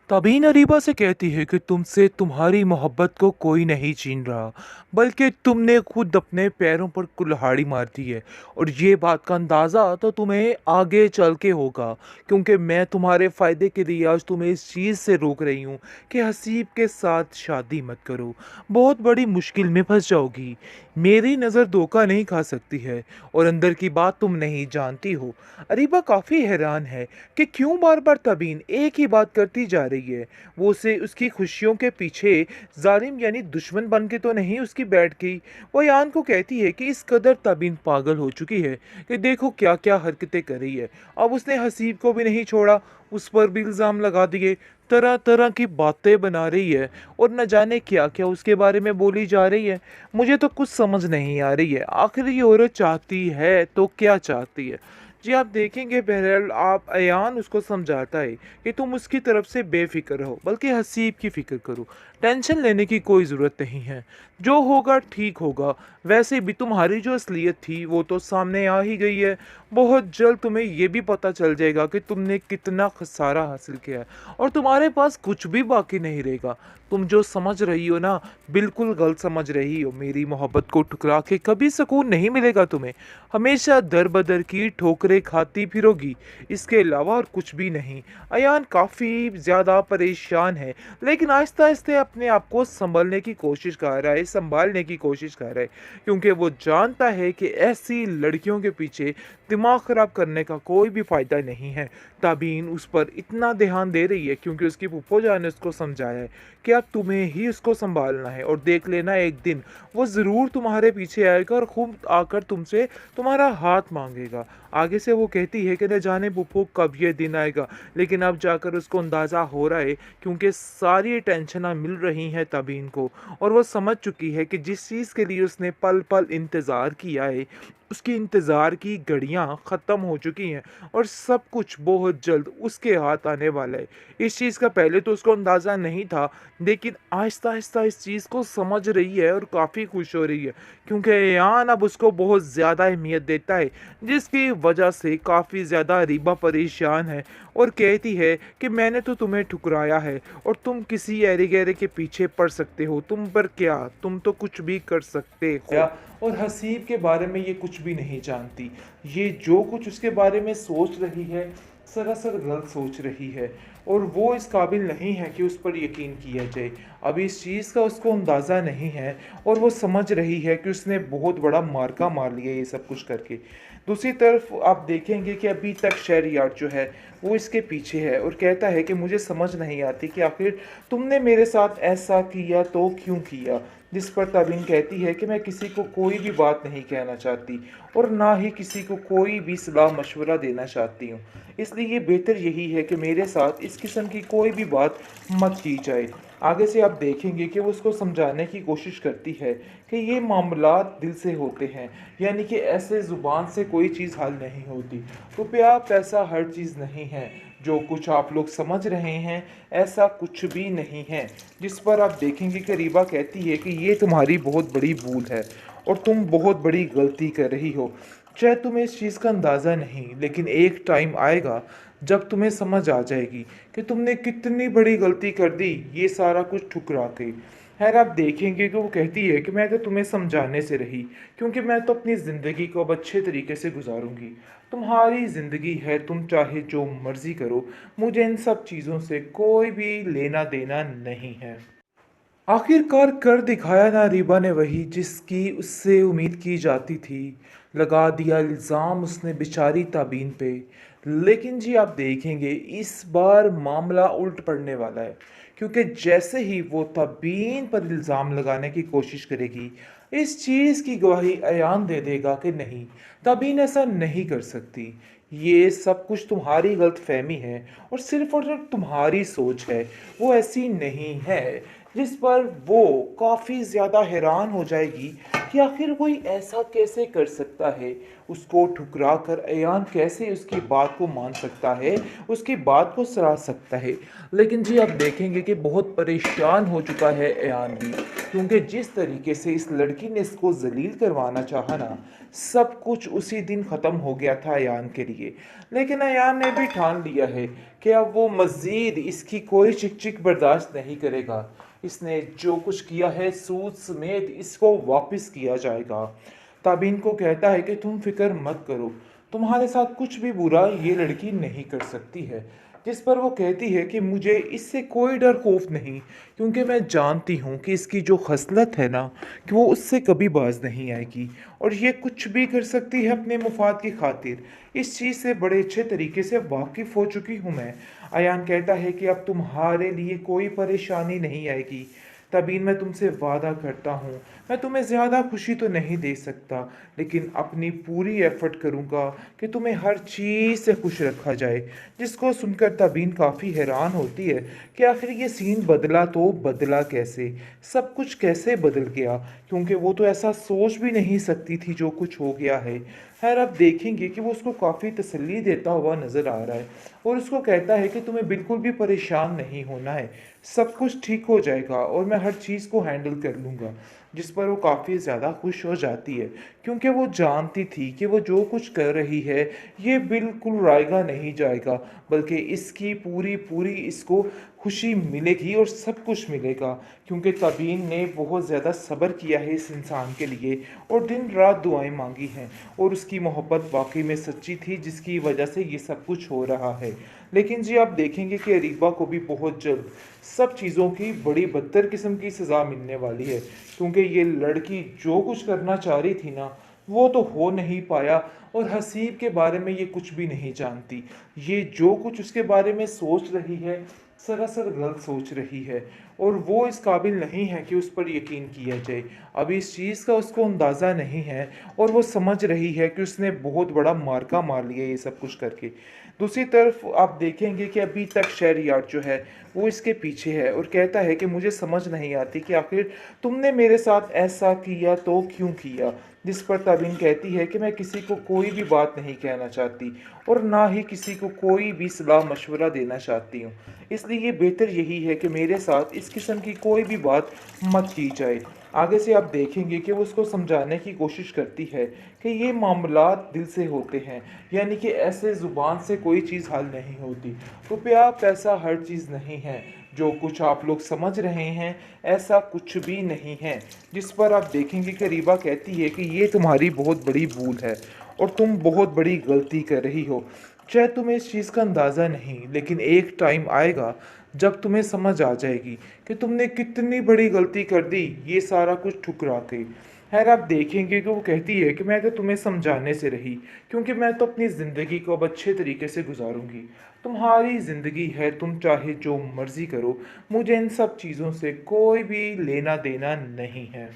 तभी अरीबा से कहती है कि तुमसे तुम्हारी मोहब्बत को कोई नहीं छीन रहा, बल्कि तुमने खुद अपने पैरों पर कुल्हाड़ी मार दी है। और ये बात का अंदाज़ा तो तुम्हें आगे चल के होगा, क्योंकि मैं तुम्हारे फ़ायदे के लिए आज तुम्हें इस चीज़ से रोक रही हूँ कि हसीब के साथ शादी मत करो। बहुत बड़ी मुश्किल में फंस जाओगी। मेरी नज़र धोखा नहीं खा सकती है, और अंदर की बात तुम नहीं जानती हो। अरीबा काफ़ी हैरान है कि क्यों बार बार तबीन एक ही बात करती जा रही है। वो उसे उसकी खुशियों के पीछे जालिम यानी दुश्मन बन के तो नहीं उसकी बैठ गई। वो यान को कहती है कि इस कदर तबीन पागल हो चुकी है कि देखो क्या क्या हरकतें कर रही है। अब उसने हसीब को भी नहीं छोड़ा, उस पर भी इल्ज़ाम लगा दिए, तरह तरह की बातें बना रही है, और न जाने क्या क्या उसके बारे में बोली जा रही है। मुझे तो कुछ समझ नहीं आ रही है, आखिर ये औरत चाहती है तो क्या चाहती है। जी आप देखेंगे, बहरहाल आप अयान उसको समझाता है कि तुम उसकी तरफ से बेफिक्र रहो, बल्कि हसीब की फ़िक्र करो। टेंशन लेने की कोई ज़रूरत नहीं है, जो होगा ठीक होगा। वैसे भी तुम्हारी जो असलियत थी वो तो सामने आ ही गई है। बहुत जल्द तुम्हें ये भी पता चल जाएगा कि तुमने कितना खसारा हासिल किया है, और तुम्हारे पास कुछ भी बाकी नहीं रहेगा। तुम जो समझ रही हो ना, बिल्कुल गलत समझ रही हो। मेरी मोहब्बत को ठुकरा के कभी सुकून नहीं मिलेगा तुम्हें। हमेशा दर बदर की ठोकरें खाती फिरोगी, इसके अलावा और कुछ भी नहीं। अयान काफ़ी ज़्यादा परेशान है, लेकिन आहिस्ता आहिस्ता अपने आप को संभालने की कोशिश कर रहा है, क्योंकि वो जानता है कि ऐसी लड़कियों के पीछे दिमाग ख़राब करने का कोई भी फ़ायदा नहीं है। ताबीन उस पर इतना ध्यान दे रही है क्योंकि उसकी फूफो जान ने उसको समझाया है कि अब तुम्हें ही उसको संभालना है, और देख लेना एक दिन वो ज़रूर तुम्हारे पीछे आएगा और खूब आकर तुमसे तुम्हारा हाथ मांगेगा। आगे से वो कहती है कि न जाने फूफो कब ये दिन आएगा, लेकिन अब जाकर उसको अंदाज़ा हो रहा है, क्योंकि सारी टेंशनां मिल रही हैं तबीन को, और वो समझ चुकी है कि जिस चीज़ के लिए उसने पल पल इंतज़ार किया है, उसकी इंतज़ार की घड़ियां ख़त्म हो चुकी हैं, और सब कुछ बहुत जल्द उसके हाथ आने वाला है। इस चीज़ का पहले तो उसको अंदाज़ा नहीं था, लेकिन आहिस्ता आहिस्ता इस चीज़ को समझ रही है और काफ़ी खुश हो रही है, क्योंकि यान अब उसको बहुत ज़्यादा अहमियत देता है, जिसकी वजह से काफ़ी ज़्यादा रीबा परेशान है, और कहती है कि मैंने तो तुम्हें ठुकराया है, और तुम किसी एरे गहरे के पीछे पड़ सकते हो, तुम पर क्या, तुम तो कुछ भी कर सकते हो। और हसीब के बारे में ये कुछ भी नहीं जानती। ये जो कुछ उसके बारे में सोच रही है, सरासर गलत सोच रही है, और वो इस काबिल नहीं है कि उस पर यकीन किया जाए। अभी इस चीज़ का उसको अंदाज़ा नहीं है, और वो समझ रही है कि उसने बहुत बड़ा मार्का मार लिया ये सब कुछ करके। दूसरी तरफ आप देखेंगे कि अभी तक शहरयार जो है वो इसके पीछे है, और कहता है कि मुझे समझ नहीं आती कि आखिर तुमने मेरे साथ ऐसा किया तो क्यों किया। जिस पर तबीन कहती है कि मैं किसी को कोई भी बात नहीं कहना चाहती, और ना ही किसी को कोई भी सलाह मशवरा देना चाहती हूँ। इसलिए ये बेहतर यही है कि मेरे साथ इस किस्म की कोई भी बात मत की जाए। आगे से आप देखेंगे कि वो उसको समझाने की कोशिश करती है कि ये मामलात दिल से होते हैं, यानी कि ऐसे ज़ुबान से कोई चीज़ हल नहीं होती। तो प्यार पैसा हर चीज़ नहीं है, जो कुछ आप लोग समझ रहे हैं ऐसा कुछ भी नहीं है। जिस पर आप देखेंगे कि रीबा कहती है कि ये तुम्हारी बहुत बड़ी भूल है, और तुम बहुत बड़ी गलती कर रही हो। शायद तुम्हें इस चीज़ का अंदाज़ा नहीं, लेकिन एक टाइम आएगा जब तुम्हें समझ आ जाएगी कि तुमने कितनी बड़ी गलती कर दी ये सारा कुछ ठुकरा के। खैर आप देखेंगे कि वो कहती है कि मैं तो तुम्हें समझाने से रही, क्योंकि मैं तो अपनी ज़िंदगी को अब अच्छे तरीके से गुजारूंगी। तुम्हारी ज़िंदगी है, तुम चाहे जो मर्ज़ी करो, मुझे इन सब चीज़ों से कोई भी लेना देना नहीं है। आखिरकार कर दिखाया ना रीबा ने वही जिसकी उससे उम्मीद की जाती थी। लगा दिया इल्ज़ाम उसने बेचारी ताबीन पे। लेकिन जी आप देखेंगे इस बार मामला उल्ट पड़ने वाला है, क्योंकि जैसे ही वो ताबीन पर इल्ज़ाम लगाने की कोशिश करेगी, इस चीज़ की गवाही अयान दे देगा कि नहीं, ताबीन ऐसा नहीं कर सकती। ये सब कुछ तुम्हारी गलत फहमी है, और सिर्फ तुम्हारी सोच है, वो ऐसी नहीं है। जिस पर वो काफ़ी ज़्यादा हैरान हो जाएगी कि आखिर कोई ऐसा कैसे कर सकता है। उसको ठुकरा कर अयान कैसे उसकी बात को मान सकता है, उसकी बात को सराह सकता है। लेकिन जी आप देखेंगे कि बहुत परेशान हो चुका है अयान भी, क्योंकि जिस तरीके से इस लड़की ने इसको ज़लील करवाना चाहा ना, सब कुछ उसी दिन ख़त्म हो गया था अयान के लिए। लेकिन अयान ने भी ठान लिया है कि अब वो मज़ीद इसकी कोई चिक-चिक बर्दाश्त नहीं करेगा। इसने जो कुछ किया है सूद समेत इसको वापस किया जाएगा। ताबीन को कहता है कि तुम फ़िक्र मत करो, तुम्हारे साथ कुछ भी बुरा ये लड़की नहीं कर सकती है। जिस पर वो कहती है कि मुझे इससे कोई डर खौफ नहीं, क्योंकि मैं जानती हूँ कि इसकी जो खसलत है ना, कि वो उससे कभी बाज नहीं आएगी और ये कुछ भी कर सकती है अपने मुफाद की खातिर। इस चीज़ से बड़े अच्छे तरीके से वाकिफ़ हो चुकी हूँ मैं। अयान कहता है कि अब तुम्हारे लिए कोई परेशानी नहीं आएगी। तबीन, मैं तुमसे वादा करता हूँ, मैं तुम्हें ज़्यादा खुशी तो नहीं दे सकता, लेकिन अपनी पूरी एफ़र्ट करूँगा कि तुम्हें हर चीज़ से खुश रखा जाए। जिसको सुनकर तबीन काफ़ी हैरान होती है कि आखिर ये सीन बदला तो बदला कैसे, सब कुछ कैसे बदल गया, क्योंकि वो तो ऐसा सोच भी नहीं सकती थी जो कुछ हो गया है। खैर, अब देखेंगे कि वो उसको काफ़ी तसल्ली देता हुआ नज़र आ रहा है और उसको कहता है कि तुम्हें बिल्कुल भी परेशान नहीं होना है, सब कुछ ठीक हो जाएगा और मैं हर चीज़ को हैंडल कर लूँगा। जिस पर वो काफ़ी ज़्यादा खुश हो जाती है, क्योंकि वो जानती थी कि वो जो कुछ कर रही है ये बिल्कुल रायगा नहीं जाएगा, बल्कि इसकी पूरी पूरी इसको खुशी मिलेगी और सब कुछ मिलेगा, क्योंकि तबीन ने बहुत ज़्यादा सब्र किया है इस इंसान के लिए और दिन रात दुआएं मांगी हैं और उसकी मोहब्बत वाकई में सच्ची थी, जिसकी वजह से ये सब कुछ हो रहा है। लेकिन जी, आप देखेंगे कि अरीबा को भी बहुत जल्द सब चीज़ों की बड़ी बदतर किस्म की सज़ा मिलने वाली है, क्योंकि ये लड़की जो कुछ करना चाह रही थी ना, वो तो हो नहीं पाया और हसीब के बारे में ये कुछ भी नहीं जानती। ये जो कुछ उसके बारे में सोच रही है, सरासर गलत सोच रही है और वो इस काबिल नहीं है कि उस पर यकीन किया जाए। अभी इस चीज़ का उसको अंदाज़ा नहीं है और वो समझ रही है कि उसने बहुत बड़ा मार्का मार लिया ये सब कुछ करके। दूसरी तरफ आप देखेंगे कि अभी तक शहरयार जो है वो इसके पीछे है और कहता है कि मुझे समझ नहीं आती कि आखिर तुमने मेरे साथ ऐसा किया तो क्यों किया। जिस पर तबीन कहती है कि मैं किसी को कोई भी बात नहीं कहना चाहती और ना ही किसी को कोई भी सलाह मशवरा देना चाहती हूँ, इसलिए ये बेहतर यही है कि मेरे साथ इस किस्म की कोई भी बात मत की जाए। आगे से आप देखेंगे कि वो उसको समझाने की कोशिश करती है कि ये मामलात दिल से होते हैं, यानी कि ऐसे ज़ुबान से कोई चीज़ हल नहीं होती। रुपया पैसा हर चीज़ नहीं है, जो कुछ आप लोग समझ रहे हैं ऐसा कुछ भी नहीं है। जिस पर आप देखेंगे कि रीबा कहती है कि ये तुम्हारी बहुत बड़ी भूल है और तुम बहुत बड़ी गलती कर रही हो। शायद तुम्हें इस चीज़ का अंदाज़ा नहीं, लेकिन एक टाइम आएगा जब तुम्हें समझ आ जाएगी कि तुमने कितनी बड़ी गलती कर दी ये सारा कुछ ठुकरा के। खैर, आप देखेंगे कि वो कहती है कि मैं तो तुम्हें समझाने से रही, क्योंकि मैं तो अपनी ज़िंदगी को अब अच्छे तरीके से गुजारूंगी। तुम्हारी ज़िंदगी है, तुम चाहे जो मर्ज़ी करो, मुझे इन सब चीज़ों से कोई भी लेना देना नहीं है।